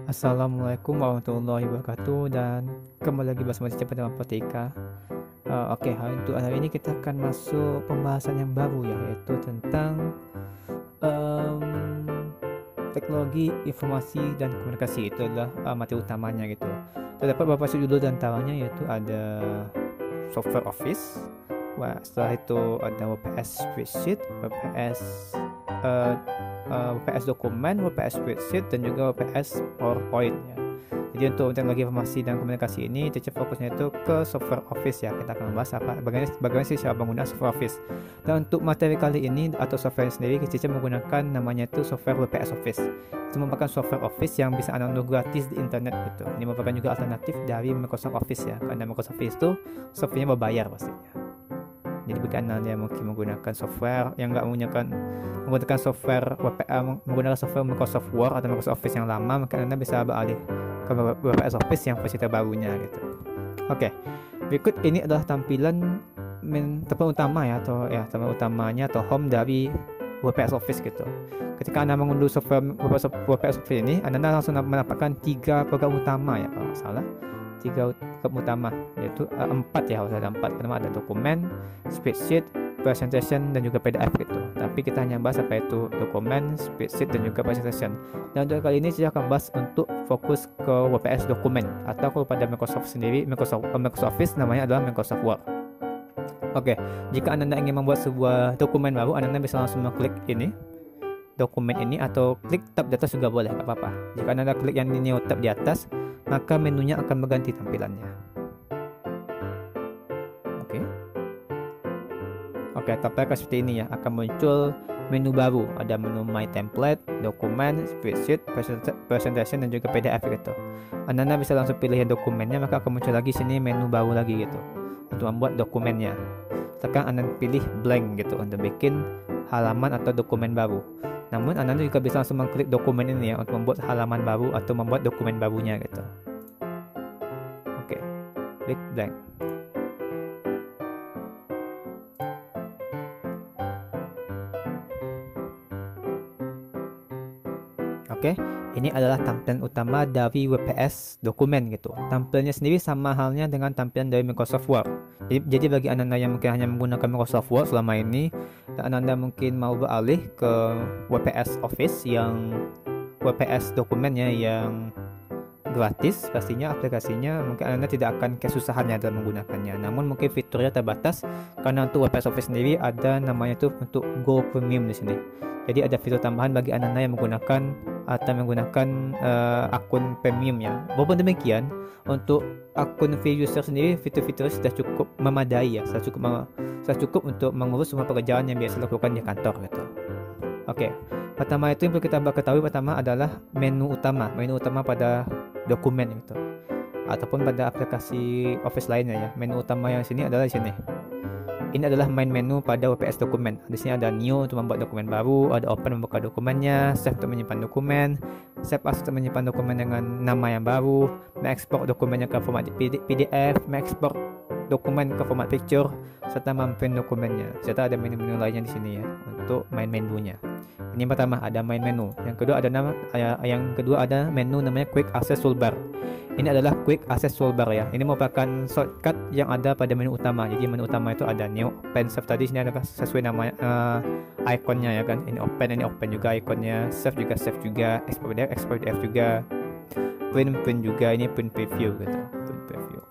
Assalamualaikum warahmatullahi wabarakatuh dan kembali lagi bersama saya pada Potika. Oke, hari ini kita akan masuk pembahasan yang baru ya, yaitu tentang em, teknologi informasi dan komunikasi. Itu adalah materi utamanya gitu. Terdapat beberapa judul dan antaranya yaitu ada software Office, setelah itu ada WPS Spreadsheet, WPS dokumen, WPS spreadsheet, dan juga WPS PowerPoint ya. Jadi untuk teknologi informasi dan komunikasi ini, Cece fokusnya itu ke software Office ya. Kita akan bahas bagaimana sih cara menggunakan software Office. Dan untuk materi kali ini atau software sendiri, Cece menggunakan namanya itu software WPS Office. Itu merupakan software Office yang bisa Anda unduh gratis di internet gitu. Ini merupakan juga alternatif dari Microsoft Office ya. Karena Microsoft Office itu softwarenya berbayar pastinya. Jadi bagi Anda yang mungkin menggunakan software yang nggak menggunakan software Microsoft Word atau Microsoft Office yang lama, maka Anda bisa beralih ke WPS Office yang versi terbarunya gitu. Oke, berikut ini adalah tampilan utama ya, tampilan utamanya atau home dari WPS Office gitu. Ketika Anda mengunduh software WPS Office ini, Anda langsung mendapatkan 3 program utama ya, kalau salah 3 program utama, yaitu 4 ya, harus ada 4. Pertama ada dokumen, spreadsheet, presentation, dan juga PDF gitu. Tapi kita hanya bahas apa itu dokumen, spreadsheet, dan juga presentation. Dan untuk kali ini saya akan bahas untuk fokus ke WPS dokumen, atau kalau pada Microsoft sendiri, Microsoft Office namanya adalah Microsoft Word. Oke, jika Anda ingin membuat sebuah dokumen baru, Anda bisa langsung mengklik ini, dokumen ini, atau klik tab di atas juga boleh, nggak apa-apa. Jika Anda klik yang ini tab di atas, maka menunya akan berganti tampilannya. Oke, tampilan seperti ini ya. Akan muncul menu baru. Ada menu My Template, Dokumen, Spreadsheet, Presentation, dan juga PDF gitu. Anda bisa langsung pilih dokumennya, maka akan muncul lagi sini menu baru lagi gitu untuk membuat dokumennya. Sekarang Anda pilih blank gitu untuk bikin halaman atau dokumen baru. Namun Anda juga bisa langsung mengklik dokumen ini ya untuk membuat halaman baru atau membuat dokumen barunya gitu. Oke, klik blank. Oke, ini adalah tampilan utama dari WPS dokumen gitu. Tampilannya sendiri sama halnya dengan tampilan dari Microsoft Word. Jadi bagi Anda yang mungkin hanya menggunakan Microsoft Word selama ini, dan Anda mungkin mau beralih ke WPS Office yang WPS dokumennya yang gratis, pastinya aplikasinya mungkin Anda tidak akan kesusahannya dalam menggunakannya. Namun mungkin fiturnya terbatas karena untuk WPS Office sendiri ada namanya itu untuk Go Premium di sini. Jadi ada fitur tambahan bagi Anda yang menggunakan akun premium ya. Walaupun demikian, untuk akun free user sendiri fitur-fiturnya sudah cukup memadai ya, sudah cukup untuk mengurus semua pekerjaan yang biasa dilakukan di kantor gitu. Oke, pertama itu yang perlu kita ketahui pertama adalah menu utama pada dokumen itu ataupun pada aplikasi Office lainnya ya. Menu utama yang sini adalah di sini. Ini adalah main menu pada WPS dokumen. Di sini ada new untuk membuat dokumen baru, ada open membuka dokumennya, save untuk menyimpan dokumen, save as untuk menyimpan dokumen dengan nama yang baru, mengekspor dokumennya ke format PDF, mengekspor dokumen ke format picture, serta memprint dokumennya. Serta ada menu-menu lainnya di sini ya untuk main menunya. Ini yang pertama ada main menu. Yang kedua ada menu namanya Quick Access Toolbar. Ini adalah Quick Access Toolbar ya. Ini merupakan shortcut yang ada pada menu utama. Jadi menu utama itu ada new, open, save tadi sini ada sesuai namanya ikonnya ya kan. Ini open juga ikonnya, save juga, export PDF juga, print juga, ini print preview gitu. Print preview.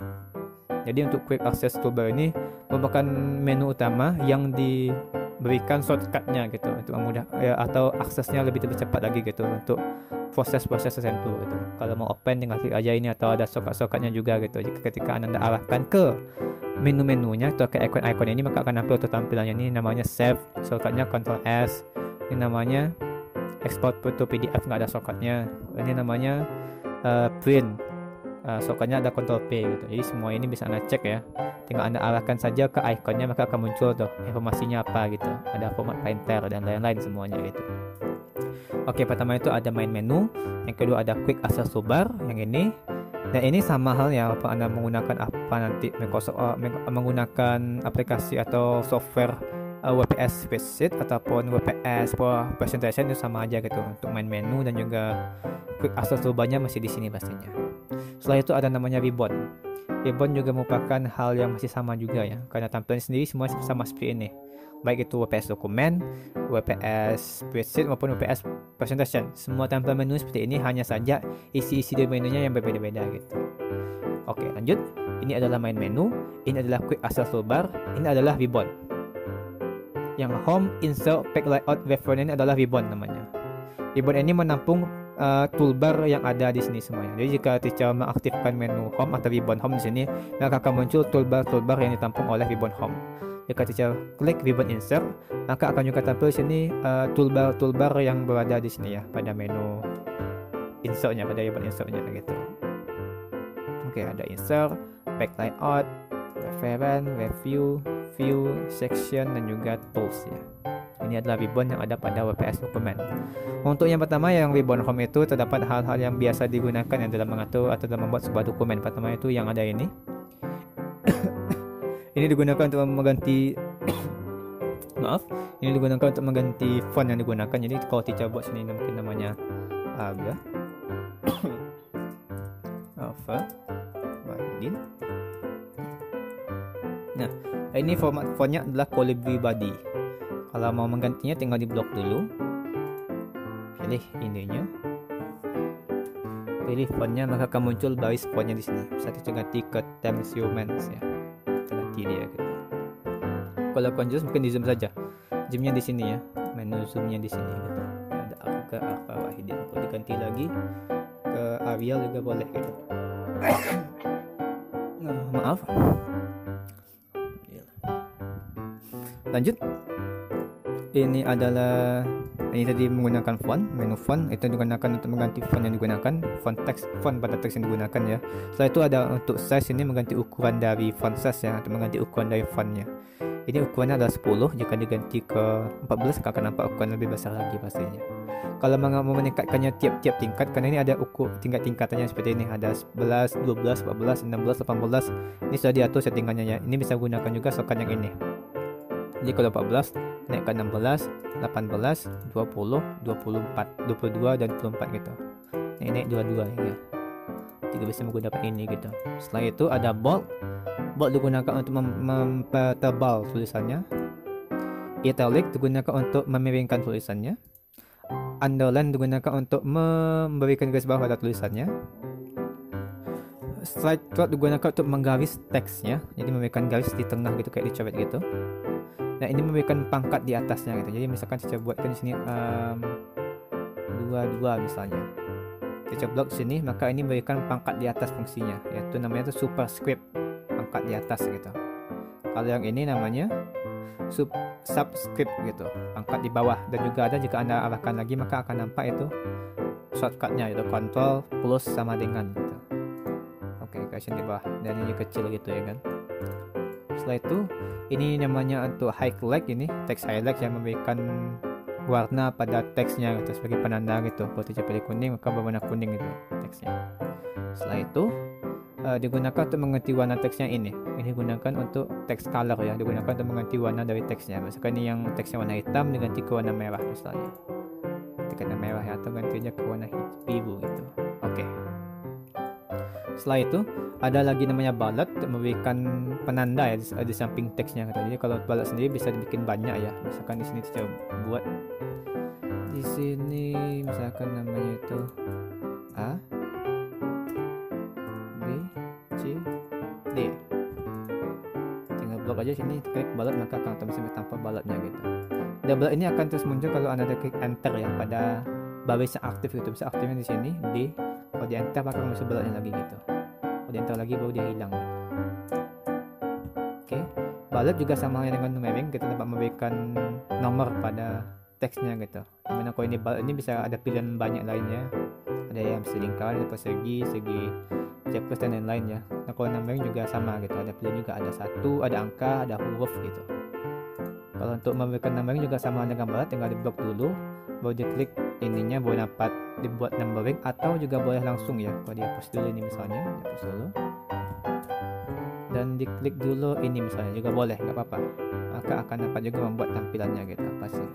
Jadi untuk Quick Access Toolbar ini merupakan menu utama yang diberikan shortcutnya gitu untuk memudah ya, atau aksesnya lebih cepat lagi gitu untuk proses-proses tertentu gitu. Kalau mau open tinggal klik aja ini, atau ada shortcut-shortcutnya juga gitu. Jika ketika Anda arahkan ke menu-menunya atau ke icon-icon ini, maka akan nampil tampilannya. Ini namanya save, shortcutnya Ctrl S. Ini namanya export foto PDF, nggak ada shortcutnya. Ini namanya print, shortcutnya ada Ctrl P gitu. Jadi semua ini bisa Anda cek ya. Tinggal Anda arahkan saja ke ikonnya, maka akan muncul tuh informasinya apa gitu. Ada format printer dan lain-lain semuanya gitu. Oke, pertama itu ada main menu, yang kedua ada Quick Access Toolbar yang ini. Dan ini sama halnya apa Anda menggunakan menggunakan aplikasi atau software WPS Spreadsheet ataupun WPS Presentation itu sama aja gitu untuk main menu dan juga quick access toolbar-nya masih di sini pastinya. Setelah itu ada namanya ribbon. Ribbon juga merupakan hal yang masih sama juga ya, karena tampilan sendiri semua sama seperti ini. Baik itu WPS dokumen, WPS spreadsheet maupun WPS presentation. Semua tampilan menu seperti ini, hanya saja isi-isi dari menunya yang berbeda-beda gitu. Oke, lanjut. Ini adalah main menu, ini adalah quick access toolbar, ini adalah ribbon. Yang home, insert, pack layout, reference ini adalah ribbon namanya. Ribbon ini menampung toolbar yang ada di sini semuanya. Jadi jika teacher mengaktifkan menu home atau ribbon home di sini, maka akan muncul toolbar yang ditampung oleh ribbon home. Jika teacher klik ribbon insert, maka akan juga tampil sini toolbar yang berada di sini ya, pada menu insertnya, pada ribbon insertnya gitu. Oke, ada insert, back layout, reference, review, view, section, dan juga tools ya. Ini adalah ribbon yang ada pada WPS dokumen. Untuk yang pertama, yang ribbon home itu terdapat hal-hal yang biasa digunakan yang dalam mengatur atau dalam membuat sebuah dokumen. Pertama itu yang ada ini. Ini digunakan untuk mengganti ini digunakan untuk mengganti font yang digunakan. Jadi kalau teacher buat sini mungkin namanya Aga Alpha Wahidin. Nah, ini format fontnya adalah Colibri Body. Kalau mau menggantinya tinggal di blok dulu, pilih ininya, pilih fontnya, maka akan muncul baris fontnya di sini. Bisa kita ganti ke Times Humans ya, kita ganti dia gitu. Kalau konjus mungkin di zoom saja, zoomnya di sini ya, menu zoomnya di sini gitu. Ada Alpha Wahidin. Kalau diganti lagi ke Arial juga boleh gitu. Maaf. Lanjut. Ini tadi menggunakan font, menu font itu digunakan untuk mengganti font yang digunakan, font pada teks yang digunakan ya. Setelah itu ada untuk size, ini mengganti ukuran dari font size ya, untuk mengganti ukuran dari fontnya. Ini ukurannya adalah 10, jika diganti ke 14 akan nampak ukuran lebih besar lagi pastinya. Kalau mau meningkatkannya tiap-tiap tingkat, karena ini ada tingkat-tingkatannya seperti ini, ada 11, 12, 14, 16, 18. Ini sudah diatur settingannya ya. Ini bisa gunakan juga shortcut yang ini. Jadi kalau 14 naik ke 16, 18, 20, 24, 22 dan 24 gitu. Naik 22 ya. Juga bisa menggunakan ini gitu. Setelah itu ada bold. Bold digunakan untuk mempertebal tulisannya. Italic digunakan untuk memiringkan tulisannya. Underline digunakan untuk memberikan garis bawah pada tulisannya. Slide chart digunakan untuk menggaris teksnya. Jadi memberikan garis di tengah gitu, kayak dicoret gitu. Nah, ini memberikan pangkat di atasnya gitu. Jadi misalkan saya buatkan di sini 22 misalnya. Saya blok sini, maka ini memberikan pangkat di atas fungsinya, yaitu namanya itu superscript, pangkat di atas gitu. Kalau yang ini namanya subscript gitu, pangkat di bawah. Dan juga ada jika Anda arahkan lagi, maka akan nampak itu shortcutnya, itu Ctrl plus sama dengan gitu. Oke, kasih di bawah, dan ini kecil gitu ya kan. Setelah itu ini namanya untuk highlight, ini text highlight yang memberikan warna pada teksnya gitu, sebagai penanda gitu. Kalau tidak pilih kuning maka berwarna kuning gitu teksnya. Setelah itu digunakan untuk mengganti warna teksnya ini. Ini digunakan untuk text color ya, digunakan untuk mengganti warna dari teksnya. Misalkan ini yang teksnya warna hitam diganti ke warna merah misalnya. Ganti warna merah ya, atau gantinya ke warna biru gitu. Oke. Setelah itu ada lagi namanya bullet untuk memberikan penanda ya di samping teksnya gitu. Jadi kalau bullet sendiri bisa dibikin banyak ya. Misalkan di sini kita buat di sini misalkan namanya itu A, B, C, D. Tinggal blok aja sini, klik bullet, maka akan otomatis bertambah bulletnya gitu. Dan bullet ini akan terus muncul kalau Anda klik enter ya pada baris yang aktif gitu. Bisa aktifnya di sini D. Kalau di enter maka muncul bulletnya lagi gitu. Kalau di enter lagi baru dia hilang gitu. Oke, bullet juga sama dengan numbering, kita dapat memberikan nomor pada teksnya gitu. Dimana kalau ini bullet ini bisa ada pilihan banyak lainnya. Ada yang bisa lingkaran, ada persegi, segi checklist dan lain-lain ya. Nah kalau numbering juga sama gitu. Ada pilihan juga, ada satu, ada angka, ada huruf gitu. Kalau untuk memberikan numbering juga sama dengan bullet, tinggal di blok dulu, baru diklik ininya, baru dapat dibuat numbering, atau juga boleh langsung ya. Kalau dihapus dulu ini misalnya, dihapus dulu dan diklik dulu ini misalnya juga boleh, nggak apa-apa, maka akan dapat juga membuat tampilannya gitu pasti.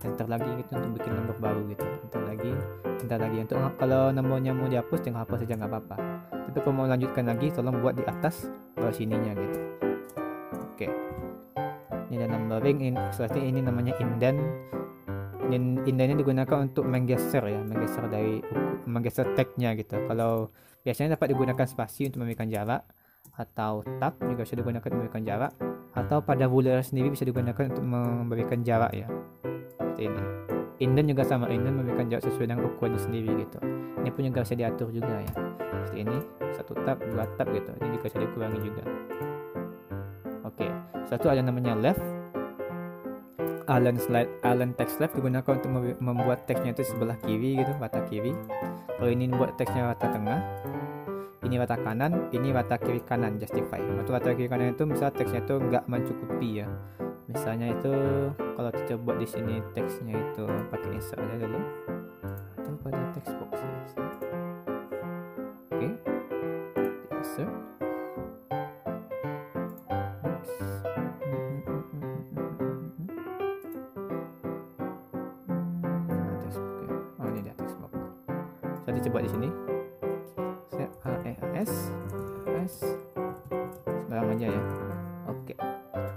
enter lagi gitu untuk bikin nomor baru gitu, enter lagi untuk kalau nomornya mau dihapus tinggal hapus saja nggak apa-apa, tapi kalau mau lanjutkan lagi tolong buat di atas bawah sininya gitu. Oke, ini ada numbering in, selanjutnya ini namanya indent. Indennya digunakan untuk menggeser ya, menggeser tagnya gitu. Kalau biasanya dapat digunakan spasi untuk memberikan jarak, atau tab juga bisa digunakan untuk memberikan jarak, atau pada ruler sendiri bisa digunakan untuk memberikan jarak ya, seperti ini. Indent juga sama, indent memberikan jarak sesuai dengan ukurannya sendiri gitu. Ini pun juga bisa diatur juga ya, seperti ini, 1 tab 2 tab gitu, ini juga bisa dikurangi juga. Oke, satu ada namanya left. Align text left digunakan untuk membuat teksnya itu sebelah kiri gitu, rata kiri. Kalau ini buat teksnya rata tengah, ini rata kanan, ini rata kiri kanan, justify. Untuk rata kiri kanan itu misalnya teksnya itu nggak mencukupi ya. Misalnya itu kalau kita buat di sini teksnya itu pakai insert aja dulu, atau pada text box ya. Oke, insert. Saya coba di sini, AES sembarang aja ya. Oke,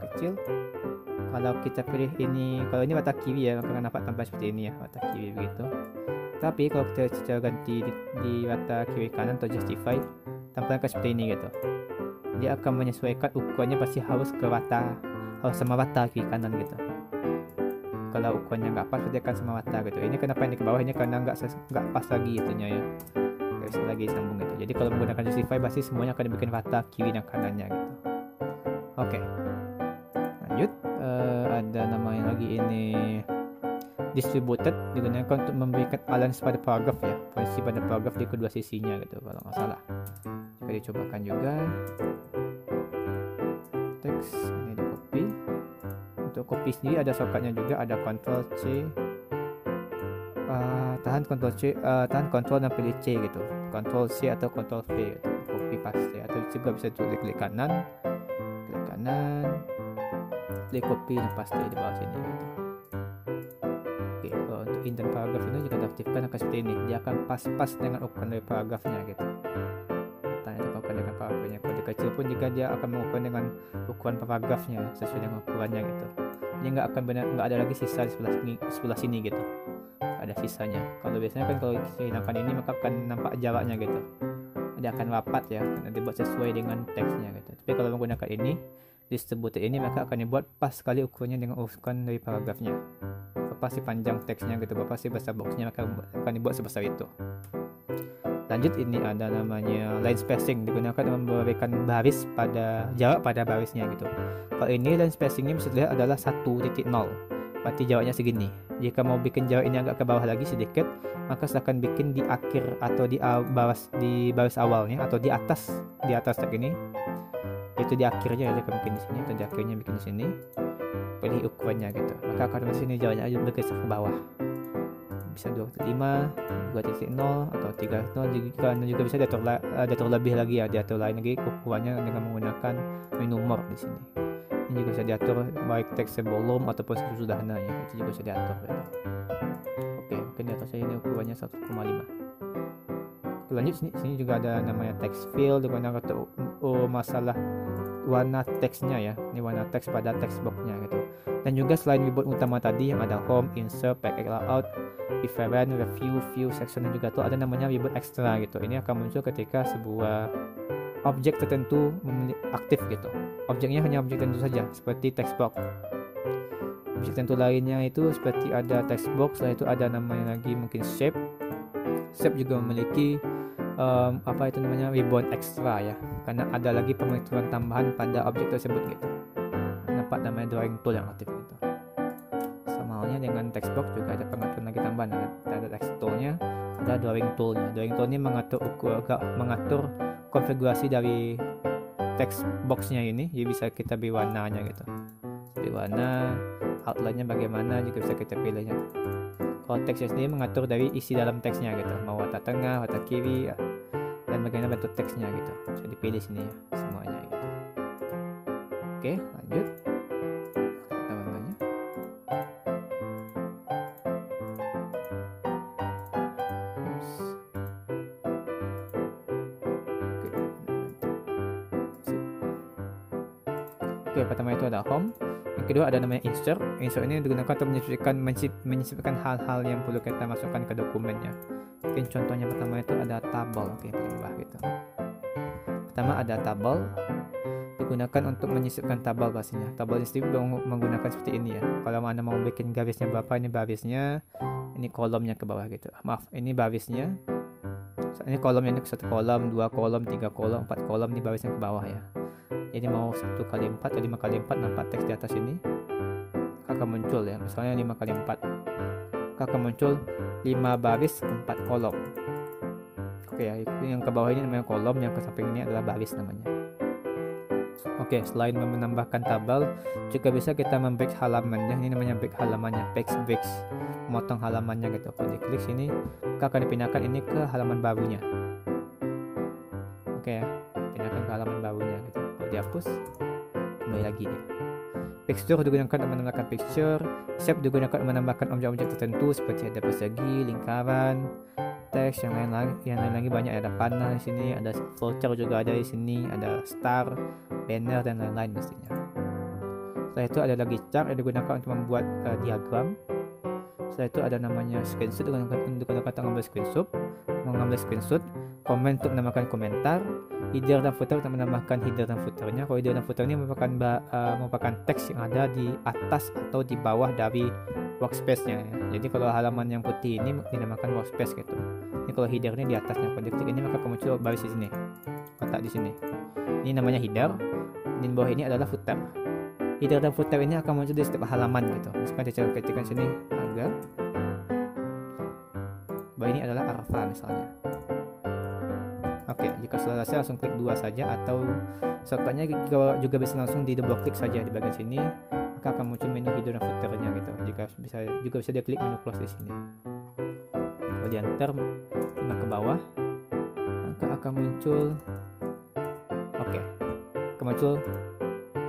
kecil. Kalau kita pilih ini, kalau ini mata kiri ya, maka nampak tampak seperti ini ya, mata kiri begitu. Tapi kalau kita ganti di mata kiri kanan atau justify, tampaknya seperti ini gitu. Dia akan menyesuaikan ukurannya, pasti harus ke rata, harus sama rata kiri kanan gitu. Kalau ukurannya nggak pas, dia akan sama rata gitu. Ini kenapa ini ke bawah, ini karena nggak pas lagi itunya ya, nggak bisa lagi sambung gitu. Jadi kalau menggunakan justify pasti semuanya akan dibikin rata kiri dan kanannya gitu. Oke, lanjut. Ada namanya lagi ini distributed, digunakan untuk memberikan alignment pada paragraf ya, posisi pada paragraf di kedua sisinya gitu kalau nggak salah. Jika dicobakan juga, teks ini di copy. Untuk copy sendiri ada shortcutnya juga, ada Ctrl C, tahan Ctrl dan pilih C gitu, Ctrl C atau Ctrl V gitu, copy paste, atau juga bisa klik kanan, klik copy dan paste di bawah sini gitu. Oke, kalau untuk indent paragraf ini jika diaktifkan akan seperti ini, dia akan pas-pas dengan ukuran dari paragrafnya gitu. Tanya ukuran dengan paragrafnya, kalau kecil pun jika dia akan mengukur dengan ukuran paragrafnya sesuai dengan ukurannya gitu. Ini nggak ada lagi sisa di sebelah sini gitu, ada sisanya. Kalau biasanya kan kalau kita hilangkan ini maka akan nampak jaraknya gitu, dia akan rapat ya, karena dibuat sesuai dengan teksnya gitu. Tapi kalau menggunakan ini distributed ini, maka akan dibuat pas sekali ukurannya dengan ukuran dari paragrafnya. Berapa sih panjang teksnya gitu, berapa sih besar boxnya, maka akan dibuat sebesar itu. Lanjut, ini ada namanya line spacing, digunakan untuk memberikan jarak pada barisnya gitu. Kalau ini line spacingnya bisa dilihat adalah 1.0, berarti jaraknya segini. Jika mau bikin jarak ini agak ke bawah lagi sedikit, maka silahkan bikin di akhir atau di baris awalnya, atau di atas tag ini, itu di akhirnya ya, bikin di sini atau di akhirnya bikin di sini, pilih ukurannya gitu, maka akan di sini jaraknya bergeser ke bawah, bisa 2.5, 2.0 atau 3.0 juga bisa diatur lebih lagi ya, diatur lain lagi ukurannya dengan menggunakan menu more di sini. Ini juga bisa diatur baik teks sebelum ataupun sesudahnya ya, itu juga bisa diatur gitu. Oke, mungkin di atas ini ukurannya 1,5. Lanjut, sini juga ada namanya text fill, digunakan untuk masalah warna teksnya ya. Ini warna teks pada text boxnya gitu. Dan juga selain keyboard utama tadi yang ada home, insert, pack layout, reference, review, view, section, dan juga tuh ada namanya keyboard extra gitu. Ini akan muncul ketika sebuah objek tertentu aktif gitu. Objeknya hanya objek tertentu saja, seperti text box. Objek tertentu lainnya itu seperti ada text box, setelah itu ada namanya lagi mungkin shape. Shape juga memiliki ribbon extra ya, karena ada lagi pengaturan tambahan pada objek tersebut gitu. Nampak namanya drawing tool yang aktif gitu. Sama halnya dengan text box juga ada pengaturan lagi tambahan, ada text toolnya, ada drawing toolnya. Drawing tool ini mengatur konfigurasi dari text boxnya ini, jadi bisa kita beri warnanya gitu, beri warna, outline-nya bagaimana juga bisa kita pilihnya. Kalau teksnya sendiri mengatur dari isi dalam teksnya gitu, mau warna tengah, warna kiri, dan bagaimana bentuk teksnya gitu, bisa dipilih sini ya semuanya gitu. Oke, lanjut. Oke, pertama itu ada home. Yang kedua ada namanya insert. Insert ini digunakan untuk menyisipkan hal-hal yang perlu kita masukkan ke dokumennya. Mungkin contohnya pertama itu ada tabel. Oke, paling bawah gitu. Pertama ada tabel, digunakan untuk menyisipkan tabel pastinya. Tabel ini sendiri menggunakan seperti ini ya. Kalau Anda mau bikin garisnya berapa, ini barisnya, ini kolomnya ke bawah gitu. Maaf, ini barisnya. Ini kolomnya, ini 1 kolom, 2 kolom, 3 kolom, 4 kolom, ini barisnya ke bawah ya. Jadi mau 1x4 atau 5x4 nampak teks di atas ini akan muncul ya. Misalnya 5x4 akan muncul 5 baris 4 kolom. Oke ya, yang ke bawah ini namanya kolom, yang ke samping ini adalah baris namanya. Oke, selain menambahkan tabel, juga bisa kita membreak halamannya. Ini namanya break halamannya, breaks, memotong halamannya gitu. Kalau diklik sini, maka akan dipindahkan ini ke halaman barunya. Oke ya, pindahkan ke halaman barunya gitu. Kalau dihapus, kembali lagi dia. Picture digunakan untuk menambahkan picture. Shape digunakan untuk menambahkan objek-objek tertentu seperti ada persegi, lingkaran, teks, yang lain lagi banyak. Ada panah di sini, ada flowchart juga ada di sini, ada star, banner dan lain-lain mestinya. Setelah itu ada lagi chart yang digunakan untuk membuat diagram. Setelah itu ada namanya screenshot, digunakan untuk mengambil screenshot, komen untuk menambahkan komentar, header dan footer untuk menambahkan header dan footernya. Kalau header dan footer ini merupakan teks yang ada di atas atau di bawah dari workspace-nya ya. Jadi kalau halaman yang putih ini dinamakan workspace gitu. Ini kalau header-nya di atasnya, kalau diklik ini maka akan muncul baris di sini, kotak di sini. Ini namanya header. Di bawah ini adalah footer. Header dan footer ini akan muncul di setiap halaman gitu. Misalkan saya ketikkan sini agar bahwa ini adalah arfa misalnya. Oke, jika sudah selesai langsung klik 2 saja, atau shortcutnya juga bisa langsung di double klik saja di bagian sini, maka akan muncul menu header dan footernya gitu. Juga bisa diklik menu close di sini. Kalau di enter ke bawah, maka akan muncul muncul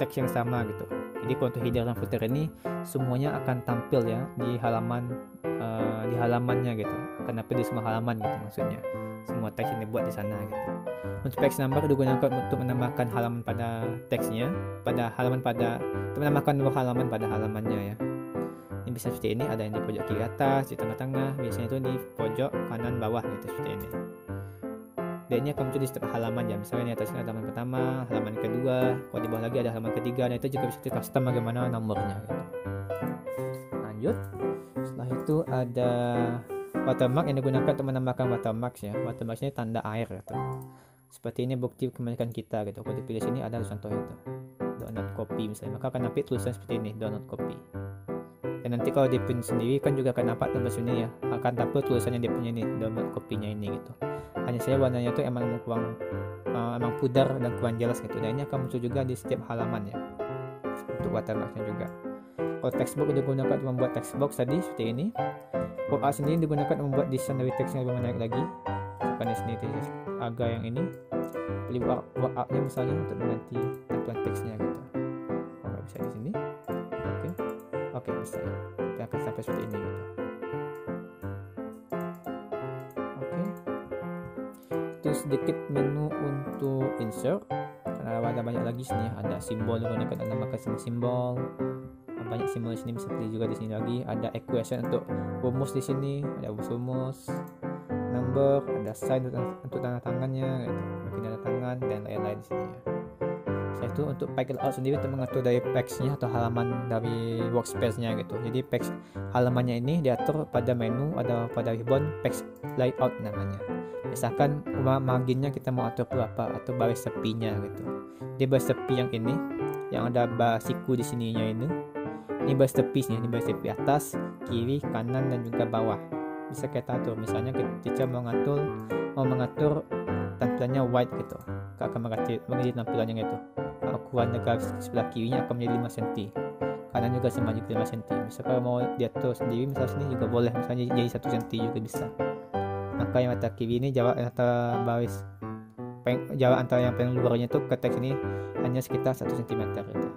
teks yang sama gitu. Jadi kalau untuk header dan footer ini semuanya akan tampil ya di halamannya gitu. Akan tampil di semua halaman gitu maksudnya. Semua teks yang dibuat di sana gitu. Untuk page number digunakan untuk menambahkan halaman pada teksnya, untuk menambahkan dua halaman pada halamannya ya. Ini bisa seperti ini, ada yang di pojok kiri atas, di tengah-tengah, biasanya itu di pojok kanan bawah gitu seperti ini. Dan ini akan muncul di setiap halaman ya. Misalnya di atas ini ada halaman pertama, halaman kedua, kalau di bawah lagi ada halaman ketiga, dan itu juga bisa di custom bagaimana nomornya gitu. Lanjut. Setelah itu ada watermark yang digunakan untuk menambahkan watermark ya. Watermark ini tanda air gitu. Seperti ini bukti kepemilikan kita gitu. Kalau dipilih sini ada contoh itu. Download copy misalnya, maka akan nampak tulisan seperti ini, download copy. Dan nanti kalau di print sendiri kan juga akan nampak tulisan sini ya, akan tampil tulisannya dia punya ini, download copy-nya ini gitu. Hanya saja warnanya itu emang pudar dan kurang jelas gitu. Dan ini akan muncul juga di setiap halaman ya. Untuk watermarknya juga. Kalau textbox digunakan untuk membuat textbox tadi seperti ini. Pop-up sendiri digunakan untuk membuat desain dari teks yang lebih menarik lagi. Seperti di sini agak yang ini. Pilih pop-up-nya misalnya untuk mengganti tampilan teksnya gitu. Kalau bisa di sini. Oke, bisa ya. Kita akan sampai seperti ini gitu. Sedikit menu untuk insert, karena ada banyak lagi sini, ada simbol digunakan untuk menambahkan simbol, banyak simbol di sini, bisa pilih juga di sini lagi. Ada equation untuk rumus di sini, ada rumus, number, ada sign untuk tanda tangannya, gitu, bikin tanda tangan dan lain-lain di sini ya. Setelah itu untuk page layout sendiri untuk mengatur dari page-nya atau halaman dari workspace-nya gitu. Jadi page halamannya ini diatur pada menu, ada pada ribbon page layout namanya. Misalkan marginnya kita mau atur berapa atau baris tepinya gitu. Di baris tepi yang ini, yang ada siku di sininya ini baris tepi sini, ini baris tepi atas, kiri, kanan dan juga bawah. Bisa kita atur. Misalnya kita mau mengatur tampilannya white gitu. Kita akan mengatur tampilannya gitu. Ukuran garis sebelah kirinya akan menjadi 5 cm. Kanan juga sama juga 5 cm. Misalkan mau diatur sendiri, misalnya sini juga boleh, misalnya jadi 1 cm juga bisa. Maka yang mata kiri ini jarak antara yang paling luarnya itu ke teks ini hanya sekitar 1 cm gitu.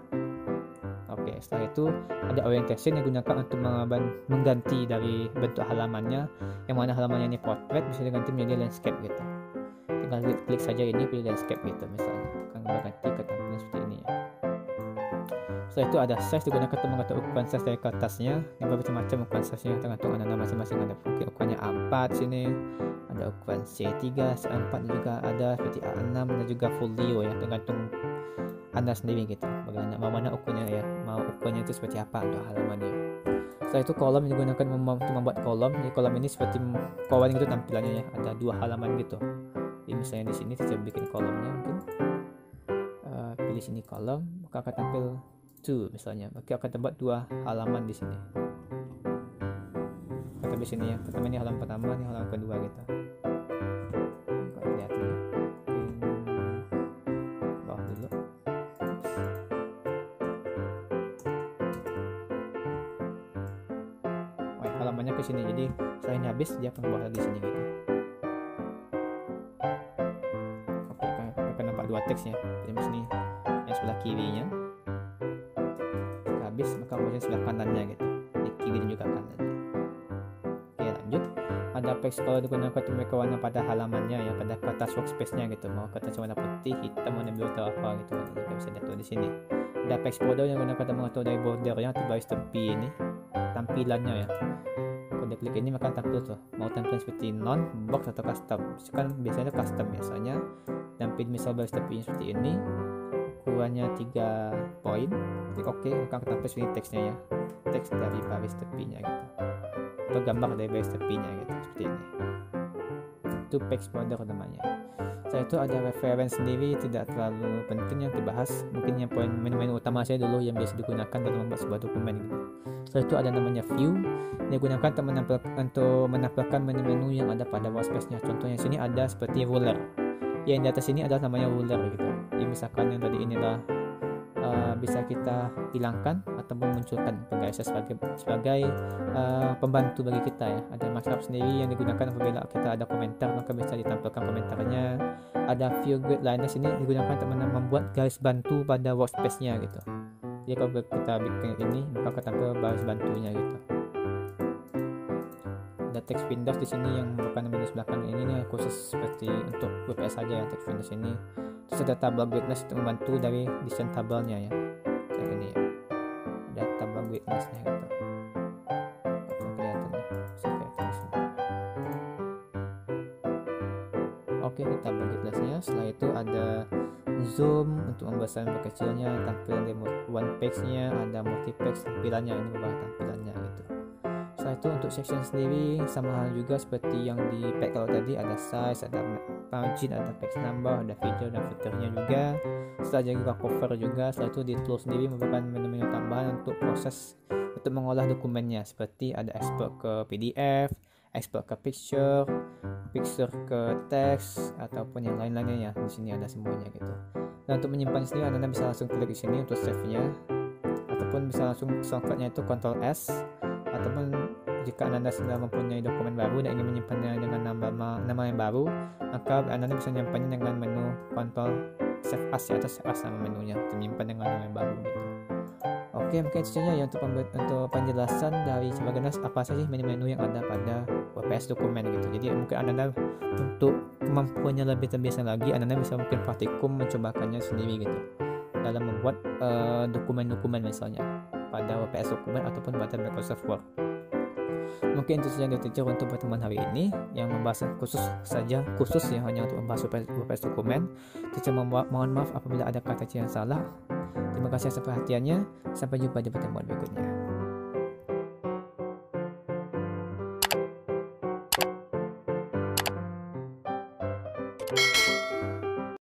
Oke, setelah itu ada orientation yang digunakan untuk mengganti dari bentuk halamannya. Yang mana halamannya ini portrait bisa diganti menjadi landscape gitu. Tinggal klik saja ini, pilih landscape gitu misalnya, akan berganti ke tampilan seperti ini ya. Setelah itu ada size, digunakan untuk mengatur ukuran size dari kertasnya. Ini bermacam-macam ukuran size-nya, tergantung Anda masing-masing. Ada ukurannya A4 sini, ada ukuran C3, C4 juga ada, seperti A6 dan juga folio ya, tergantung Anda sendiri gitu. Bagaimana mau mana ukurnya ya, mau ukurnya itu seperti apa untuk halamannya. Setelah itu kolom digunakan untuk membuat kolom. Jadi kolom ini seperti kawan gitu tampilannya ya, ada 2 halaman gitu. Jadi misalnya di sini saya bikin kolomnya, mungkin pilih sini kolom, maka akan tampil 2 misalnya, maka akan terbuat 2 halaman di sini. Kata di sini ya, pertama ini halaman pertama, ini halaman kedua gitu. Kalau lihat ini, bawah dulu. Halamannya ke sini, jadi setelah ini habis dia akan bawah lagi sini gitu. Oke, akan nampak 2 teksnya. Jadi di sini yang sebelah kirinya habis, maka bagian sebelah kanannya gitu, di kiri dan juga kanannya. Oke, lanjut. Ada text kalau digunakan untuk memberikan warna pada halamannya ya, pada kertas workspace-nya gitu, mau kertas warna putih, hitam, warna biru atau apa gitu kan, juga bisa diatur di sini. Ada text border yang digunakan untuk mengatur dari bordernya atau baris tepi ini tampilannya ya. Kalau klik ini maka tampil tuh, mau tampilan seperti non, box atau custom. Kan biasanya custom, biasanya tampil misal baris tepi seperti ini, ukurannya 3 poin, klik OK, maka tampil seperti teksnya ya, teks dari baris tepinya gitu, atau gambar dari baris tepinya gitu, seperti ini. Itu text border namanya. Setelah itu ada reference sendiri, tidak terlalu penting yang dibahas, mungkin yang poin menu-menu utama saya dulu yang biasa digunakan dalam membuat sebuah dokumen gitu. Setelah itu ada namanya view, digunakan untuk menampilkan menu-menu yang ada pada workspace-nya. Contohnya sini ada seperti ruler, yang di atas sini adalah namanya ruler gitu. Jadi misalkan yang tadi inilah bisa kita hilangkan ataupun munculkan penggarisnya sebagai pembantu bagi kita ya. Ada markup sendiri yang digunakan apabila kita ada komentar, maka bisa ditampilkan komentarnya. Ada view grid liner sini digunakan untuk membuat garis bantu pada workspace-nya gitu. Jadi kalau kita bikin ini, maka akan tampil garis bantunya gitu. Ada text windows di sini yang merupakan menu sebelah kanan ini nih, khusus seperti untuk WPS saja ya, text windows ini. Terus ada tabel greatness untuk membantu dari desain tabelnya ya, kayak ini ya, ada tabel greatnessnya gitu. Kelihatan ya, bisa kelihatan di sini. Oke, ini tabel greatnessnya. Setelah itu ada zoom untuk membesarkan berkecilnya, tampilan di one page-nya, ada multi page tampilannya, ini beberapa tampilannya gitu. Setelah itu untuk section sendiri sama hal juga seperti yang di pack kalau tadi, ada size, ada margin, ada text number, ada video dan fiturnya juga. Setelah juga cover juga. Setelah itu di tool sendiri merupakan menu-menu tambahan untuk proses untuk mengolah dokumennya, seperti ada export ke PDF, export ke picture ke teks ataupun yang lain-lainnya ya. Di sini ada semuanya gitu. Dan untuk menyimpan sendiri Anda bisa langsung klik di sini untuk save-nya, ataupun bisa langsung shortcut-nya itu Ctrl S, ataupun jika Anda sedang mempunyai dokumen baru dan ingin menyimpannya dengan nama yang baru, maka Anda bisa menyimpannya dengan menu Ctrl Save As ya, atau Save As nama menunya untuk menyimpan dengan nama yang baru gitu. Oke, mungkin itu saja ya untuk penjelasan dari bagaimana apa saja menu-menu yang ada pada WPS dokumen gitu. Jadi mungkin Anda untuk kemampuannya lebih terbiasa lagi, Anda bisa mungkin praktikum mencobakannya sendiri gitu dalam membuat dokumen-dokumen misalnya pada WPS dokumen ataupun pada Microsoft Word. Mungkin itu saja teacher untuk pertemuan hari ini yang membahas khusus ya, hanya untuk membahas WPS dokumen. Teacher mohon maaf apabila ada kata yang salah. Terima kasih atas perhatiannya. Sampai jumpa di pertemuan berikutnya.